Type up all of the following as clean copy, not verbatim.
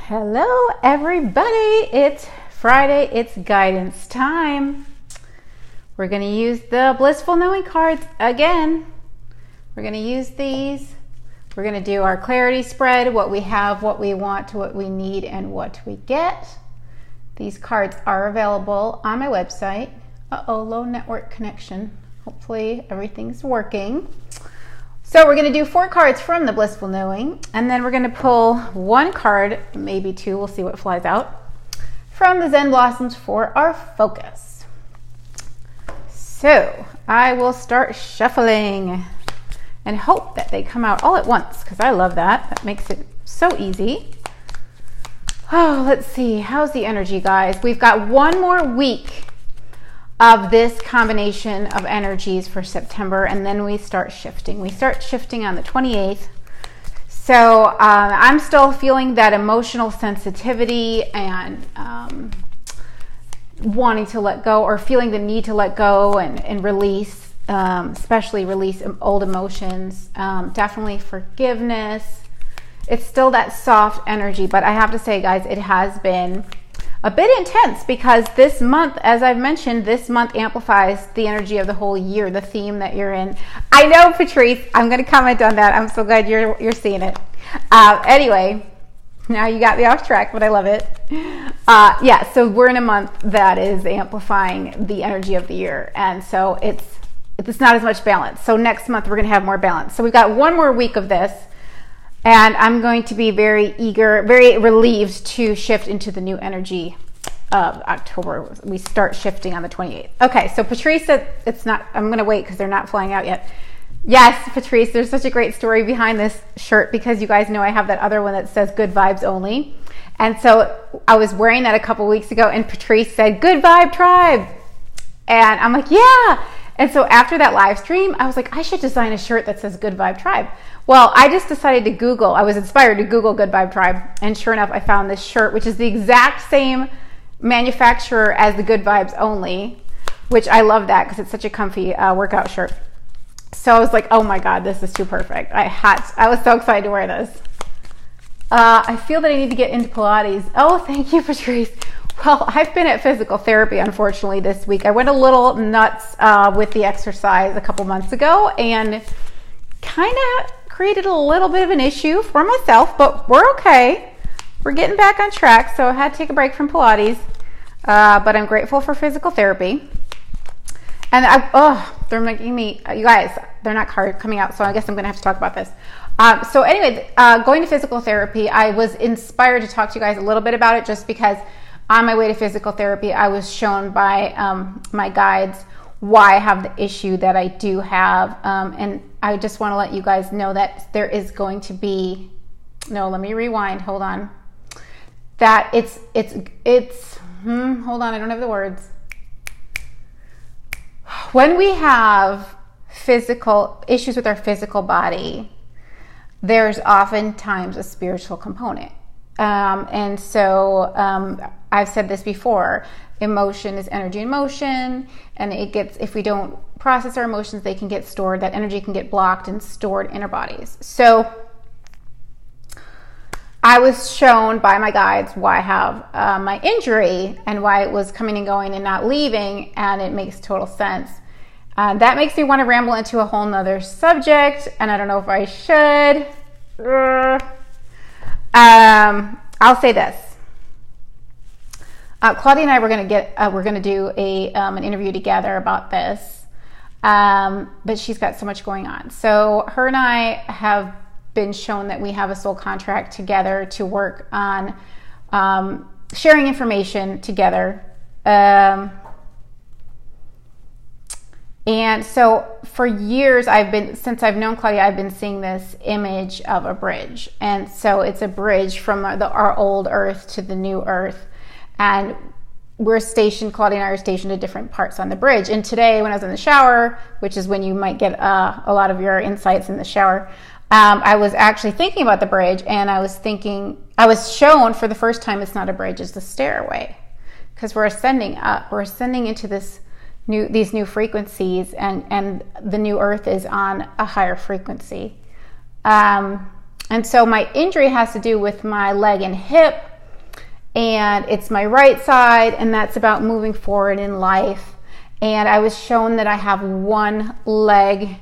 Hello everybody, it's Friday, it's guidance time. We're going to use the Blissful Knowing cards again. We're going to use these. We're going to do our clarity spread, what we have, what we want, what we need, and what we get. These cards are available on my website. Low network connection. Hopefully everything's working. So we're going to do 4 cards from the Blissful Knowing, and then we're going to pull 1 card, maybe 2, we'll see what flies out, from the Zen Blossoms for our focus. So I will start shuffling and hope that they come out all at once, because I love that. That makes it so easy. Oh, let's see. How's the energy, guys? We've got 1 more week of this combination of energies for September, and then we start shifting. We start shifting on the 28th. So I'm still feeling that emotional sensitivity and wanting to let go, or feeling the need to let go and release, especially release old emotions. Definitely forgiveness. It's still that soft energy, but I have to say, guys, it has been a bit intense, because this month, as I've mentioned, this month amplifies the energy of the whole year, the theme that you're in. I know, Patrice, I'm going to comment on that. I'm so glad you're seeing it. Anyway, now you got me off track, but I love it. Yeah, so we're in a month that is amplifying the energy of the year, and so it's not as much balance. So next month we're going to have more balance. So we've got 1 more week of this. And I'm going to be very eager, very relieved to shift into the new energy of October. We start shifting on the 28th. Okay, so Patrice said it's not, I'm going to wait because they're not flying out yet. Yes, Patrice, there's such a great story behind this shirt, because you guys know I have that other one that says good vibes only. And so I was wearing that a couple weeks ago, and Patrice said, good vibe tribe. And I'm like, yeah. And so after that live stream, I was like, I should design a shirt that says good vibe tribe. Well, I just decided to Google. I was inspired to Google Good Vibe Tribe. And sure enough, I found this shirt, which is the exact same manufacturer as the Good Vibes Only, which I love that because it's such a comfy workout shirt. So I was like, oh my God, this is too perfect. I was so excited to wear this. I feel that I need to get into Pilates. Oh, thank you, Patrice. Well, I've been at physical therapy, unfortunately, this week. I went a little nuts with the exercise a couple months ago, and kind of created a little bit of an issue for myself, but we're okay. We're getting back on track, so I had to take a break from Pilates, but I'm grateful for physical therapy. And they're making me, you guys, they're not coming out, so I guess I'm going to have to talk about this. So anyway, going to physical therapy, I was inspired to talk to you guys a little bit about it, just because on my way to physical therapy, I was shown by my guides why I have the issue that I do have, and I just want to let you guys know that there is going to be, no, let me rewind, hold on, that hold on, I don't have the words. When we have physical issues with our physical body, there's oftentimes a spiritual component. And so I've said this before, emotion is energy in motion, and if we don't process our emotions, they can get stored. That energy can get blocked and stored in our bodies. So I was shown by my guides why I have my injury and why it was coming and going and not leaving, and it makes total sense. That makes me want to ramble into a whole nother subject, and I don't know if I should. I'll say this. Claudia and I were going to do an interview together about this, but she's got so much going on. So her and I have been shown that we have a soul contract together to work on sharing information together. And so for years, since I've known Claudia, I've been seeing this image of a bridge. And so it's a bridge from our old earth to the new earth. And Claudia and I are stationed at different parts on the bridge. And today, when I was in the shower, which is when you might get a lot of your insights in the shower, I was actually thinking about the bridge, and I was shown for the first time it's not a bridge, it's a stairway. Because we're ascending up, we're ascending into these new frequencies, and the new earth is on a higher frequency. And so my injury has to do with my leg and hip, and it's my right side, and that's about moving forward in life. And I was shown that I have one leg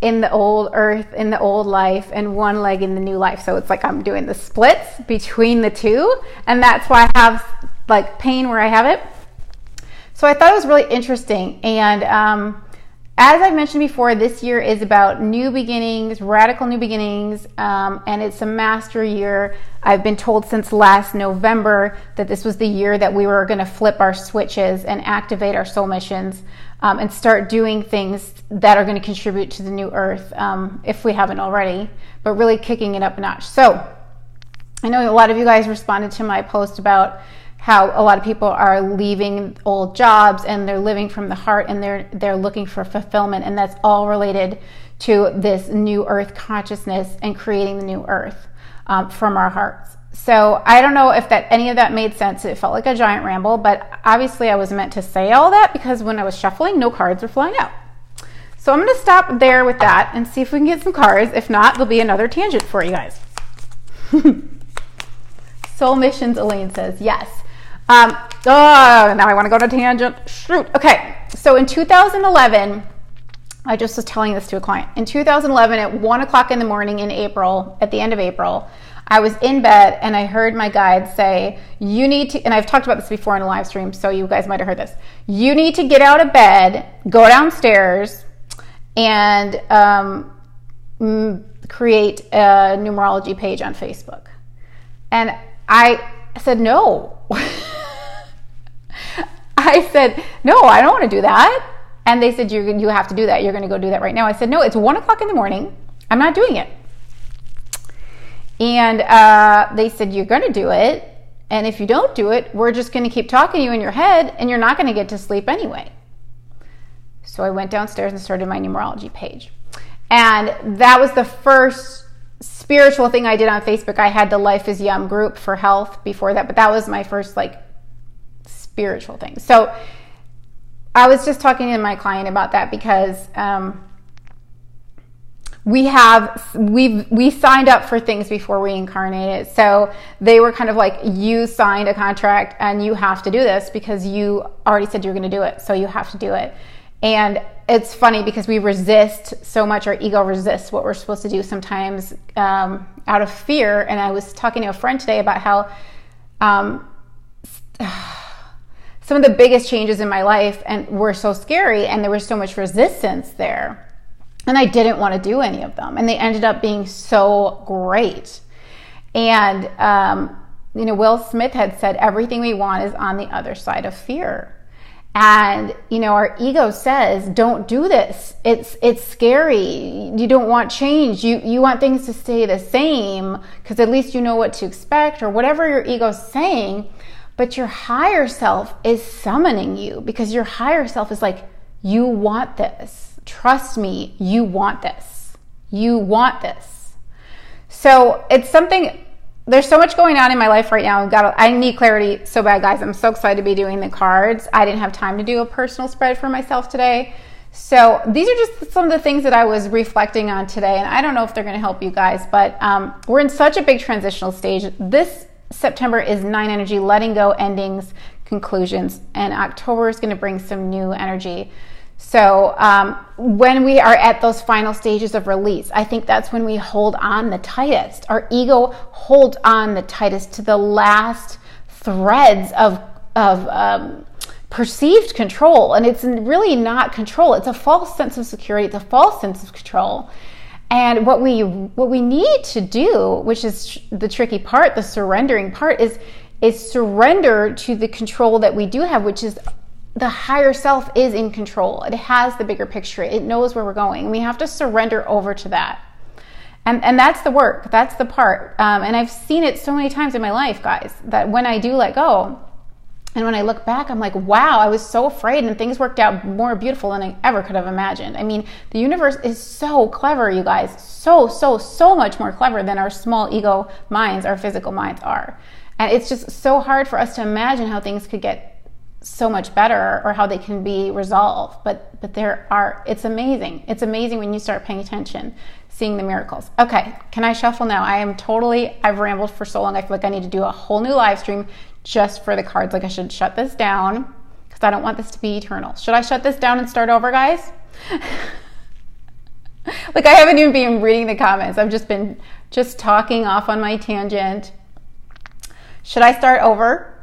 in the old earth, in the old life, and one leg in the new life. So it's like I'm doing the splits between the two, and that's why I have like pain where I have it. So I thought it was really interesting. And as I mentioned before, this year is about new beginnings, radical new beginnings, and it's a master year. I've been told since last November that this was the year that we were going to flip our switches and activate our soul missions, and start doing things that are going to contribute to the new earth, if we haven't already, but really kicking it up a notch. So I know a lot of you guys responded to my post about how a lot of people are leaving old jobs and they're living from the heart, and they're looking for fulfillment, and that's all related to this new earth consciousness and creating the new earth from our hearts. So I don't know if any of that made sense. It felt like a giant ramble, but obviously I was meant to say all that because when I was shuffling, no cards were flying out. So I'm going to stop there with that and see if we can get some cards. If not, there'll be another tangent for you guys. Soul missions, Elaine says, yes. Now I want to go to tangent. Shoot. Okay. So in 2011, I just was telling this to a client. In 2011, at 1 o'clock in the morning in April, at the end of April, I was in bed and I heard my guide say, you need to, and I've talked about this before in a live stream, so you guys might have heard this. You need to get out of bed, go downstairs, and create a numerology page on Facebook. And I said, no. I said, no, I don't want to do that. And they said, you have to do that. You're going to go do that right now. I said, no, it's 1 o'clock in the morning. I'm not doing it. And they said, you're going to do it. And if you don't do it, we're just going to keep talking to you in your head, and you're not going to get to sleep anyway. So I went downstairs and started my numerology page. And that was the first spiritual thing I did on Facebook. I had the Life is Yum group for health before that, but that was my first spiritual thing. So I was just talking to my client about that because we signed up for things before we incarnated. So they were kind of like, you signed a contract and you have to do this because you already said you're going to do it. So you have to do it. And it's funny because we resist so much. Our ego resists what we're supposed to do sometimes out of fear. And I was talking to a friend today about how some of the biggest changes in my life and were so scary, and there was so much resistance there. And I didn't want to do any of them. And they ended up being so great. And, Will Smith had said, everything we want is on the other side of fear. And, our ego says, don't do this. It's scary. You don't want change. You want things to stay the same because at least you know what to expect or whatever your ego's saying. But your higher self is summoning you because your higher self is like, you want this. Trust me, you want this. You want this. So it's something, there's so much going on in my life right now. I need clarity so bad, guys. I'm so excited to be doing the cards. I didn't have time to do a personal spread for myself today. So these are just some of the things that I was reflecting on today. And I don't know if they're going to help you guys, but we're in such a big transitional stage. This September is 9 energy, letting go, endings, conclusions, and October is going to bring some new energy. So when we are at those final stages of release, I think that's when we hold on the tightest. Our ego holds on the tightest to the last threads of perceived control, and it's really not control. It's a false sense of security. It's a false sense of control. And what we need to do, which is the tricky part, the surrendering part, is surrender to the control that we do have, which is the higher self is in control. It has the bigger picture. It knows where we're going. We have to surrender over to that. And that's the work. That's the part. And I've seen it so many times in my life, guys, that when I do let go, and when I look back, I'm like, wow, I was so afraid, and things worked out more beautiful than I ever could have imagined. I mean, the universe is so clever, you guys. So much more clever than our small ego minds, our physical minds are. And it's just so hard for us to imagine how things could get so much better or how they can be resolved. But it's amazing. It's amazing when you start paying attention, seeing the miracles. Okay, can I shuffle now? I've rambled for so long. I feel like I need to do a whole new live stream just for the cards. Like I should shut this down because I don't want this to be eternal. Should I shut this down and start over, guys? Like I haven't even been reading the comments. I've just been talking off on my tangent. Should I start over?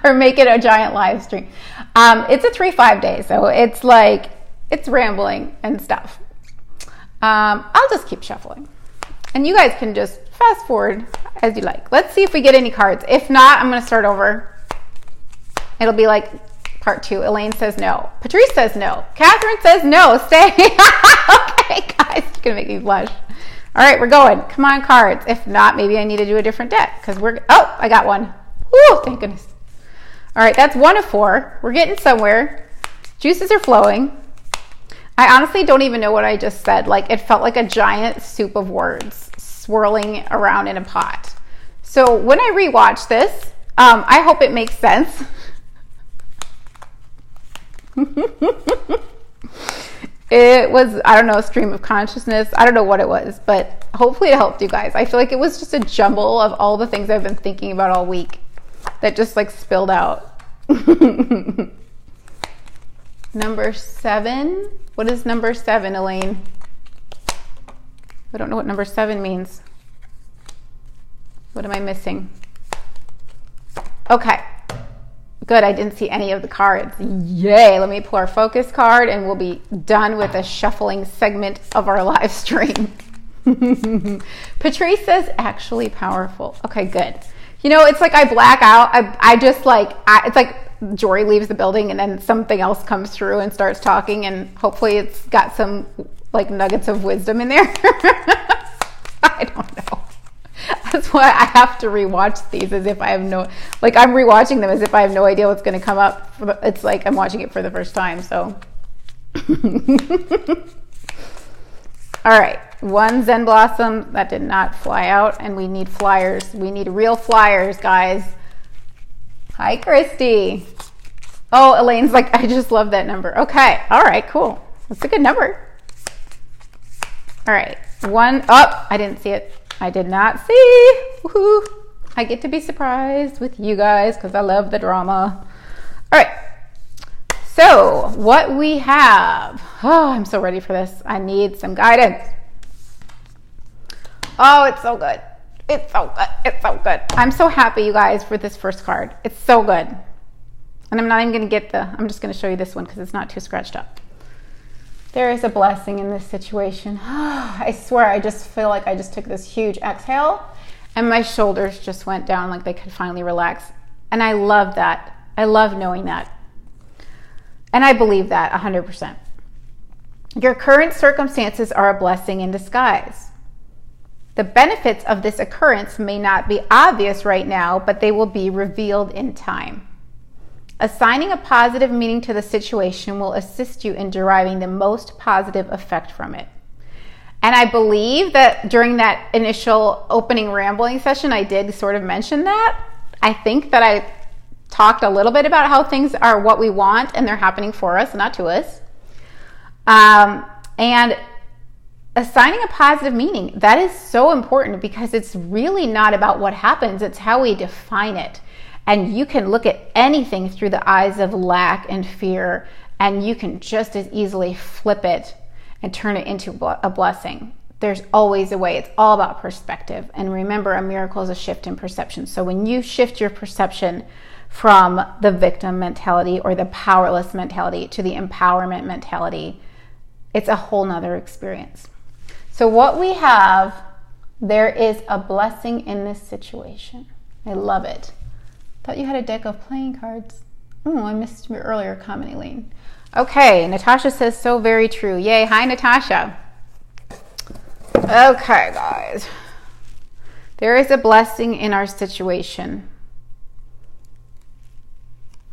Or make it a giant live stream? It's a 3-5 day, so it's rambling and stuff. I'll just keep shuffling. And you guys can just fast forward as you like. Let's see if we get any cards. If not, I'm going to start over. It'll be like part 2. Elaine says no. Patrice says no. Catherine says no. Stay. Okay, guys, you're going to make me blush. All right, we're going. Come on, cards. If not, maybe I need to do a different deck because I got one. Woo, thank goodness. All right, that's 1 of 4. We're getting somewhere. Juices are flowing. I honestly don't even know what I just said. Like, it felt like a giant soup of words swirling around in a pot. So when I rewatch this, I hope it makes sense. It was, I don't know, a stream of consciousness. I don't know what it was, but hopefully it helped you guys. I feel like it was just a jumble of all the things I've been thinking about all week that just like spilled out. Number 7. What is number 7, Elaine? I don't know what number 7 means. What am I missing? Okay. Good, I didn't see any of the cards. Yay, let me pull our focus card and we'll be done with the shuffling segment of our live stream. Patrice says, actually powerful. Okay, good. You know, it's like I black out. It's like Jory leaves the building and then something else comes through and starts talking and hopefully it's got some like nuggets of wisdom in there. I don't know. That's why I have to rewatch these as if I have I'm rewatching them as if I have no idea what's going to come up. It's like I'm watching it for the first time, so. All right, 1 Zen Blossom. That did not fly out, and we need flyers. We need real flyers, guys. Hi, Christy. Oh, Elaine's like, I just love that number. Okay, all right, cool. That's a good number. All right, 1. Oh, I didn't see it. I did not see. Woohoo. I get to be surprised with you guys because I love the drama. All right. So what we have. Oh, I'm so ready for this. I need some guidance. Oh, it's so good. It's so good. It's so good. I'm so happy, you guys, for this first card. It's so good. And I'm not even going to get I'm just going to show you this one because it's not too scratched up. There is a blessing in this situation. I swear, I just feel like I just took this huge exhale and my shoulders just went down like they could finally relax. And I love that. I love knowing that. And I believe that 100%. Your current circumstances are a blessing in disguise. The benefits of this occurrence may not be obvious right now, but they will be revealed in time. Assigning a positive meaning to the situation will assist you in deriving the most positive effect from it. And I believe that during that initial opening rambling session, I did sort of mention that. I think that I talked a little bit about how things are what we want and they're happening for us, not to us. And assigning a positive meaning, that is so important because it's really not about what happens, it's how we define it. And you can look at anything through the eyes of lack and fear, and you can just as easily flip it and turn it into a blessing. There's always a way. It's all about perspective. And remember, a miracle is a shift in perception. So when you shift your perception from the victim mentality or the powerless mentality to the empowerment mentality, it's a whole nother experience. So what we have, there is a blessing in this situation. I love it. Thought you had a deck of playing cards. Oh, I missed your earlier comment, Elaine. Okay, Natasha says so very true. Yay, hi Natasha. Okay, guys. There is a blessing in our situation.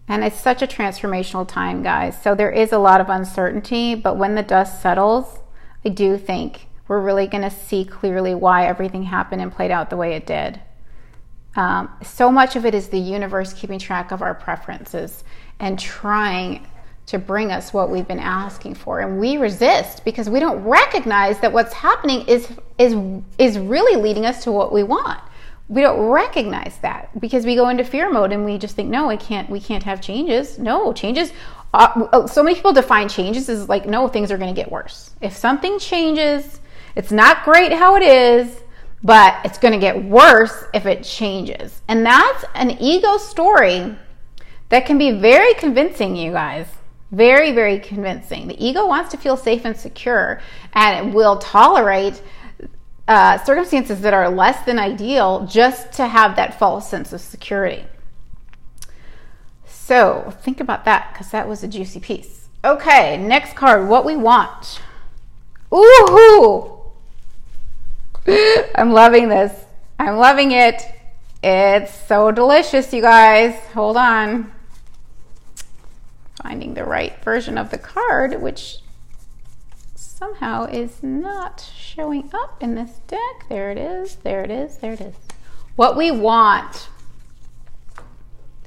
And it's such a transformational time, guys. So there is a lot of uncertainty, but when the dust settles, I do think we're really going to see clearly why everything happened and played out the way it did. So much of it is the universe keeping track of our preferences and trying to bring us what we've been asking for. And we resist because we don't recognize that what's happening is really leading us to what we want. We don't recognize that because we go into fear mode and we just think, no, we can't have changes. No, changes. So many people define changes as like, no, things are going to get worse. If something changes, it's not great how it is, but it's going to get worse if it changes. And that's an ego story that can be very convincing, you guys. Very, very convincing. The ego wants to feel safe and secure, and it will tolerate circumstances that are less than ideal just to have that false sense of security. So think about that, because that was a juicy piece. Okay, next card, what we want. Ooh! I'm loving this. I'm loving it. It's so delicious, you guys. Hold on. Finding the right version of the card, which somehow is not showing up in this deck. There it is. There it is. There it is. What we want.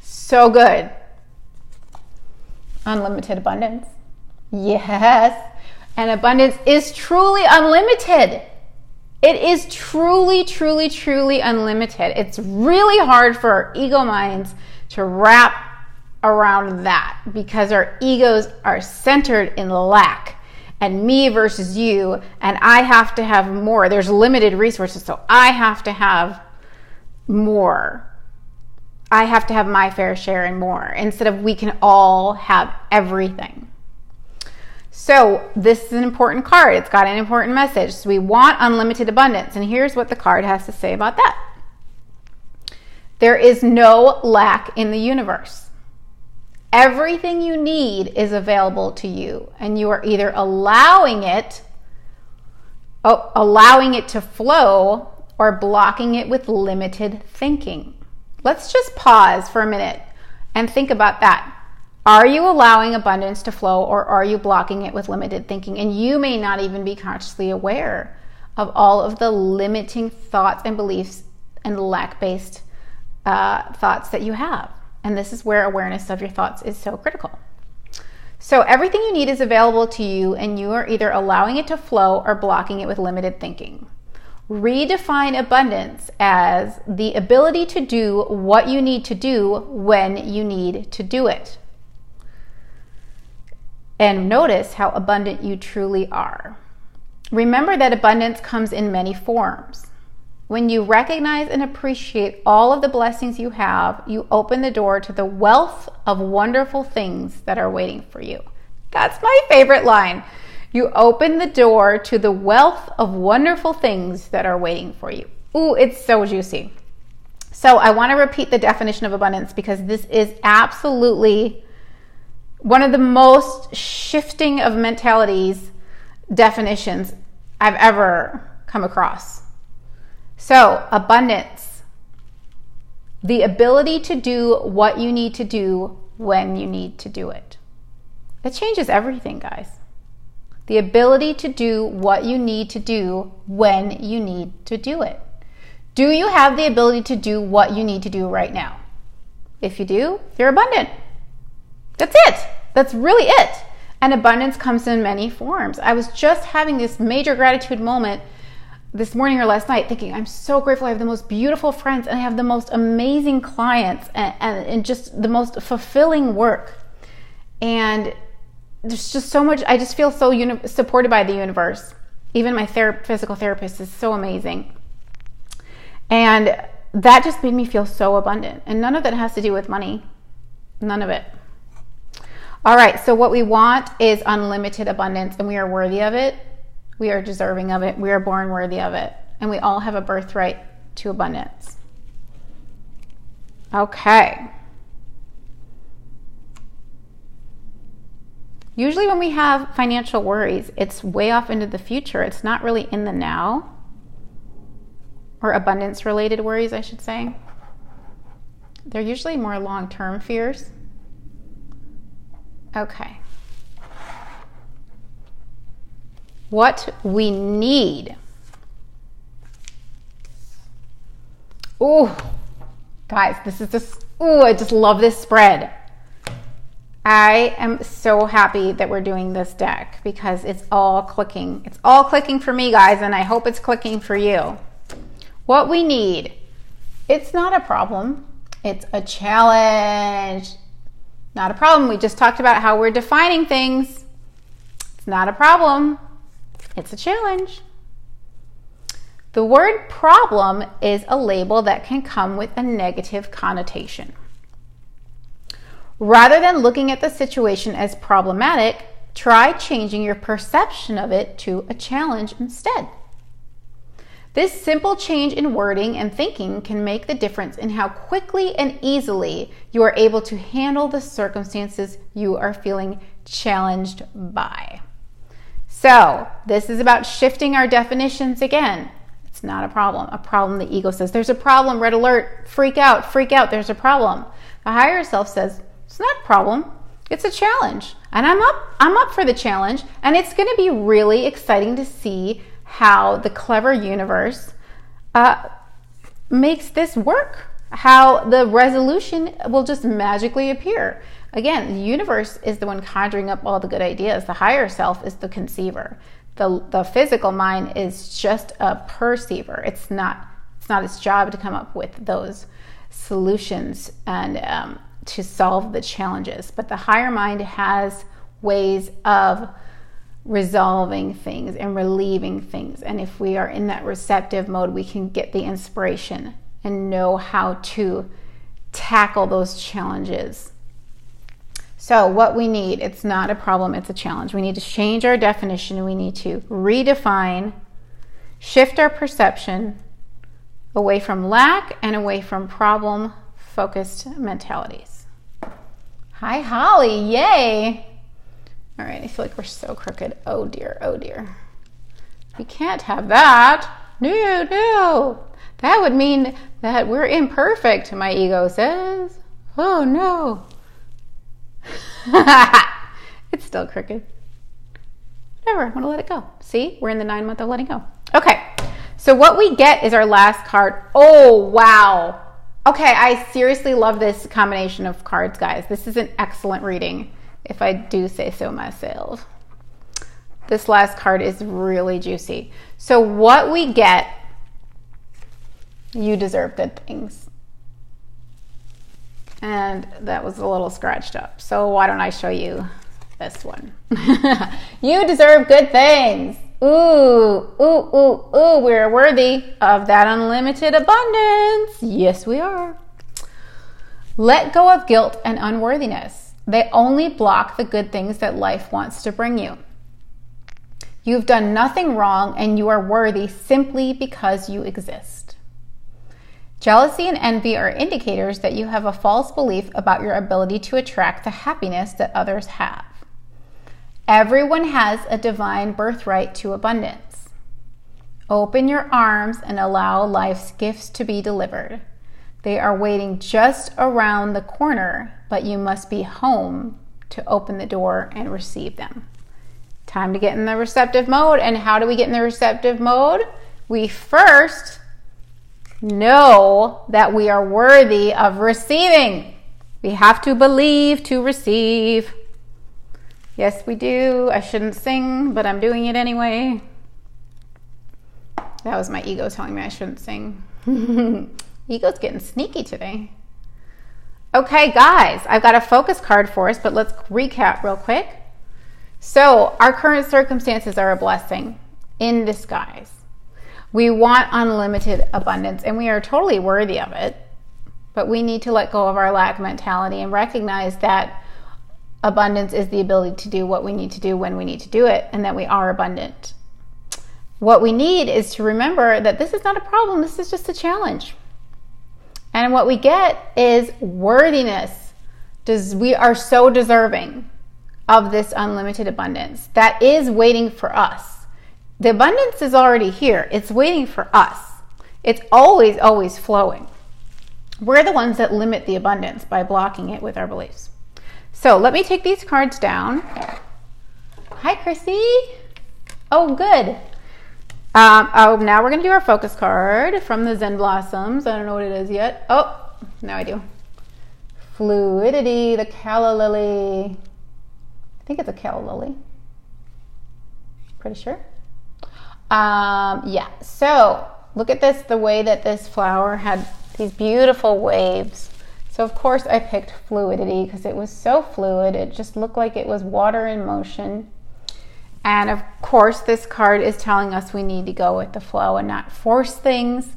So good. Unlimited abundance. Yes. And abundance is truly unlimited. It is truly, truly, truly unlimited. It's really hard for our ego minds to wrap around that because our egos are centered in lack and me versus you, and I have to have more. There's limited resources, so I have to have more. I have to have my fair share and more instead of we can all have everything. So this is an important card. It's got an important message. So we want unlimited abundance, and here's what the card has to say about that. There is no lack in the universe. Everything you need is available to you, and you are either allowing it to flow or blocking it with limited thinking. Let's just pause for a minute and think about that. Are you allowing abundance to flow, or are you blocking it with limited thinking? And you may not even be consciously aware of all of the limiting thoughts and beliefs and lack-based thoughts that you have. And this is where awareness of your thoughts is so critical. So everything you need is available to you, and you are either allowing it to flow or blocking it with limited thinking. Redefine abundance as the ability to do what you need to do when you need to do it. And notice how abundant you truly are. Remember that abundance comes in many forms. When you recognize and appreciate all of the blessings you have, you open the door to the wealth of wonderful things that are waiting for you. That's my favorite line. You open the door to the wealth of wonderful things that are waiting for you. Ooh, it's so juicy. So I want to repeat the definition of abundance because this is absolutely one of the most shifting of mentalities definitions I've ever come across. So, abundance, the ability to do what you need to do when you need to do it. It changes everything, guys. The ability to do what you need to do when you need to do it. Do you have the ability to do what you need to do right now? If you do, you're abundant. That's it. That's really it. And abundance comes in many forms. I was just having this major gratitude moment this morning or last night thinking, I'm so grateful I have the most beautiful friends and I have the most amazing clients and just the most fulfilling work. And there's just so much, I just feel so supported by the universe. Even my physical therapist is so amazing. And that just made me feel so abundant. And none of that has to do with money. None of it. All right, so what we want is unlimited abundance, and we are worthy of it. We are deserving of it. We are born worthy of it. And we all have a birthright to abundance. Okay. Usually when we have financial worries, it's way off into the future. It's not really in the now. Or abundance-related worries, I should say. They're usually more long-term fears. Okay. What we need. Ooh, Guys, this is just, ooh, I just love this spread. I am so happy that we're doing this deck because it's all clicking. It's all clicking for me, guys, and I hope it's clicking for you. What we need, it's not a problem. It's a challenge. Not a problem. We just talked about how we're defining things. It's not a problem. It's a challenge. The word problem is a label that can come with a negative connotation. Rather than looking at the situation as problematic, try changing your perception of it to a challenge instead. This simple change in wording and thinking can make the difference in how quickly and easily you are able to handle the circumstances you are feeling challenged by. So, this is about shifting our definitions again. It's not a problem. A problem, the ego says, there's a problem, red alert, freak out, there's a problem. The higher self says, it's not a problem, it's a challenge. And I'm up for the challenge, and it's gonna be really exciting to see how the clever universe makes this work, how the resolution will just magically appear. Again, the universe is the one conjuring up all the good ideas. The higher self is the conceiver. The physical mind is just a perceiver. It's not its job to come up with those solutions and to solve the challenges. But the higher mind has ways of resolving things and relieving things. And if we are in that receptive mode, we can get the inspiration and know how to tackle those challenges. So what we need, it's not a problem, it's a challenge. We need to change our definition. We need to redefine, shift our perception away from lack and away from problem-focused mentalities. Hi, Holly, yay! All right, I feel like we're so crooked. Oh dear, oh dear. We can't have that. No. That would mean that we're imperfect, my ego says. Oh no. It's still crooked. Whatever, I'm gonna let it go. See, we're in the 9 month of letting go. Okay, so what we get is our last card. Oh, wow. Okay, I seriously love this combination of cards, guys. This is an excellent reading, if I do say so myself. This last card is really juicy. So what we get, you deserve good things. And that was a little scratched up. So why don't I show you this one? You deserve good things. Ooh, we're worthy of that unlimited abundance. Yes, we are. Let go of guilt and unworthiness. They only block the good things that life wants to bring you. You've done nothing wrong and you are worthy simply because you exist. Jealousy and envy are indicators that you have a false belief about your ability to attract the happiness that others have. Everyone has a divine birthright to abundance. Open your arms and allow life's gifts to be delivered. They are waiting just around the corner, but you must be home to open the door and receive them. Time to get in the receptive mode. And how do we get in the receptive mode? We first know that we are worthy of receiving. We have to believe to receive. Yes, we do. I shouldn't sing, but I'm doing it anyway. That was my ego telling me I shouldn't sing. Ego's getting sneaky today. Okay, guys, I've got a focus card for us, but let's recap real quick. So, our current circumstances are a blessing in disguise. We want unlimited abundance, and we are totally worthy of it, but we need to let go of our lack mentality and recognize that abundance is the ability to do what we need to do when we need to do it, and that we are abundant. What we need is to remember that this is not a problem, this is just a challenge. And what we get is worthiness. We are so deserving of this unlimited abundance that is waiting for us. The abundance is already here. It's waiting for us. It's always, always flowing. We're the ones that limit the abundance by blocking it with our beliefs. So let me take these cards down. Hi, Chrissy. Oh, good. Now we're going to do our focus card from the Zen Blossoms. I don't know what it is yet. Oh, Now I do. Fluidity, the calla lily. I think it's a calla lily. Pretty sure. Yeah, so look at this, the way that this flower had these beautiful waves. So of course I picked fluidity because it was so fluid. It just looked like it was water in motion. And of course this card is telling us we need to go with the flow and not force things,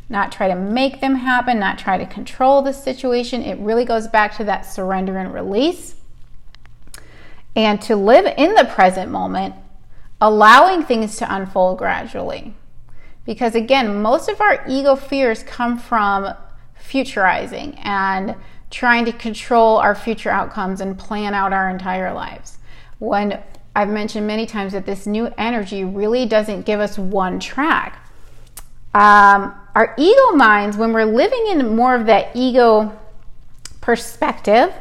not try to make them happen, not try to control the situation. It really goes back to that surrender and release. And to live in the present moment, allowing things to unfold gradually. Because again, most of our ego fears come from futurizing and trying to control our future outcomes and plan out our entire lives. When I've mentioned many times that this new energy really doesn't give us one track. Our ego minds, when we're living in more of that ego perspective,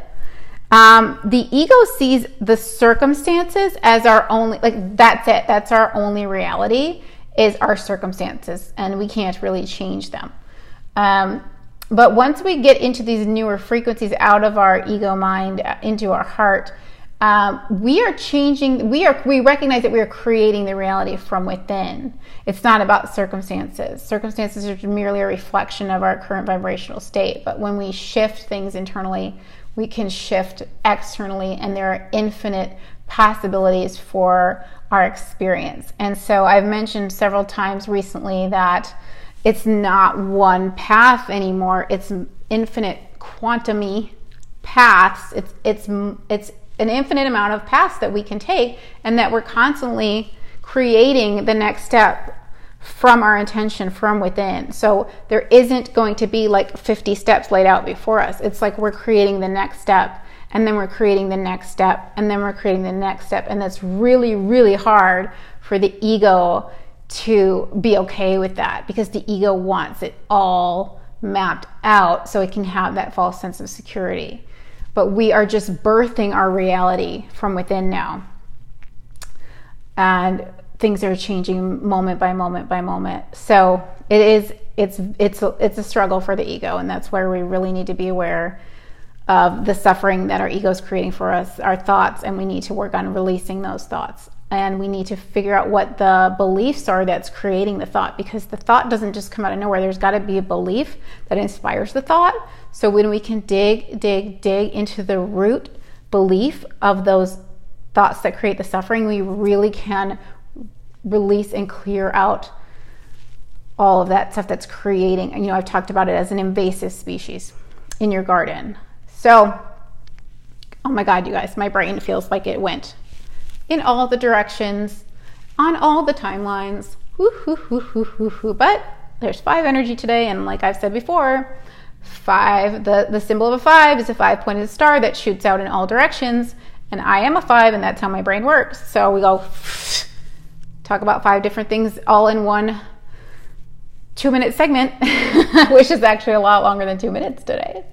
the ego sees the circumstances as our only, like that's it. That's our only reality is our circumstances, and we can't really change them. But once we get into these newer frequencies out of our ego mind into our heart, we are changing. We recognize that we are creating the reality from within. It's not about circumstances. Circumstances are merely a reflection of our current vibrational state. But when we shift things internally, we can shift externally, and there are infinite possibilities for our experience. And so I've mentioned several times recently that it's not one path anymore. It's infinite quantum-y paths. It's an infinite amount of paths that we can take, and that we're constantly creating the next step from our intention from within. So there isn't going to be like 50 steps laid out before us. It's like we're creating the next step, and then we're creating the next step, and then we're creating the next step. And that's really, really hard for the ego to be okay with that, because the ego wants it all mapped out so it can have that false sense of security. But we are just birthing our reality from within now. And things are changing moment by moment by moment. So it's a struggle for the ego, and that's where we really need to be aware of the suffering that our ego is creating for us, our thoughts, and we need to work on releasing those thoughts. And we need to figure out what the beliefs are that's creating the thought, because the thought doesn't just come out of nowhere. There's got to be a belief that inspires the thought. So when we can dig into the root belief of those thoughts that create the suffering, we really can release and clear out all of that stuff that's creating. And, I've talked about it as an invasive species in your garden. So, oh my God, you guys, my brain feels like it went in all the directions, on all the timelines. But there's 5 energy today, and like I've said before, 5, the symbol of a 5 is a 5-pointed star that shoots out in all directions, and I am a 5, and that's how my brain works. So we go talk about 5 different things all in one 2-minute segment, which is actually a lot longer than 2 minutes today.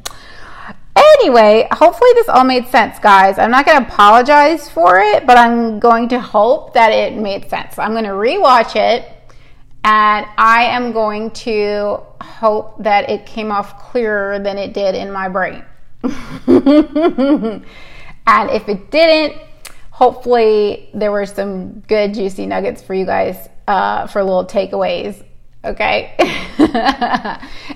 Anyway, hopefully this all made sense, guys. I'm not going to apologize for it, but I'm going to hope that it made sense. I'm going to rewatch it, and I am going to hope that it came off clearer than it did in my brain. And if it didn't, hopefully there were some good juicy nuggets for you guys for little takeaways. Okay?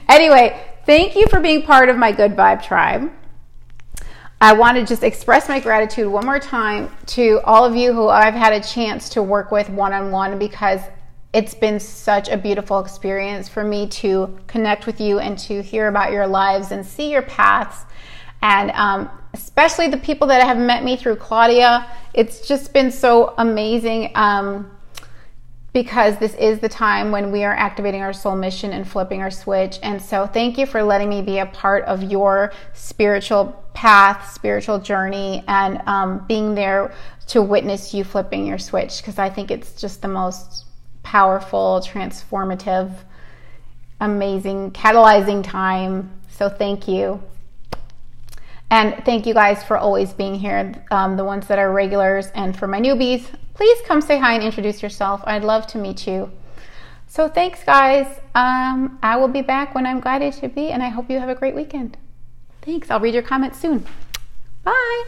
Anyway, thank you for being part of my Good Vibe Tribe. I want to just express my gratitude one more time to all of you who I've had a chance to work with one-on-one, because it's been such a beautiful experience for me to connect with you and to hear about your lives and see your paths. And especially the people that have met me through Claudia, it's just been so amazing. Because this is the time when we are activating our soul mission and flipping our switch. And so thank you for letting me be a part of your spiritual path, spiritual journey, and being there to witness you flipping your switch, because I think it's just the most powerful, transformative, amazing, catalyzing time. So thank you. And thank you guys for always being here, the ones that are regulars, and for my newbies, please come say hi and introduce yourself. I'd love to meet you. So thanks, guys. I will be back when I'm guided to be, and I hope you have a great weekend. Thanks. I'll read your comments soon. Bye.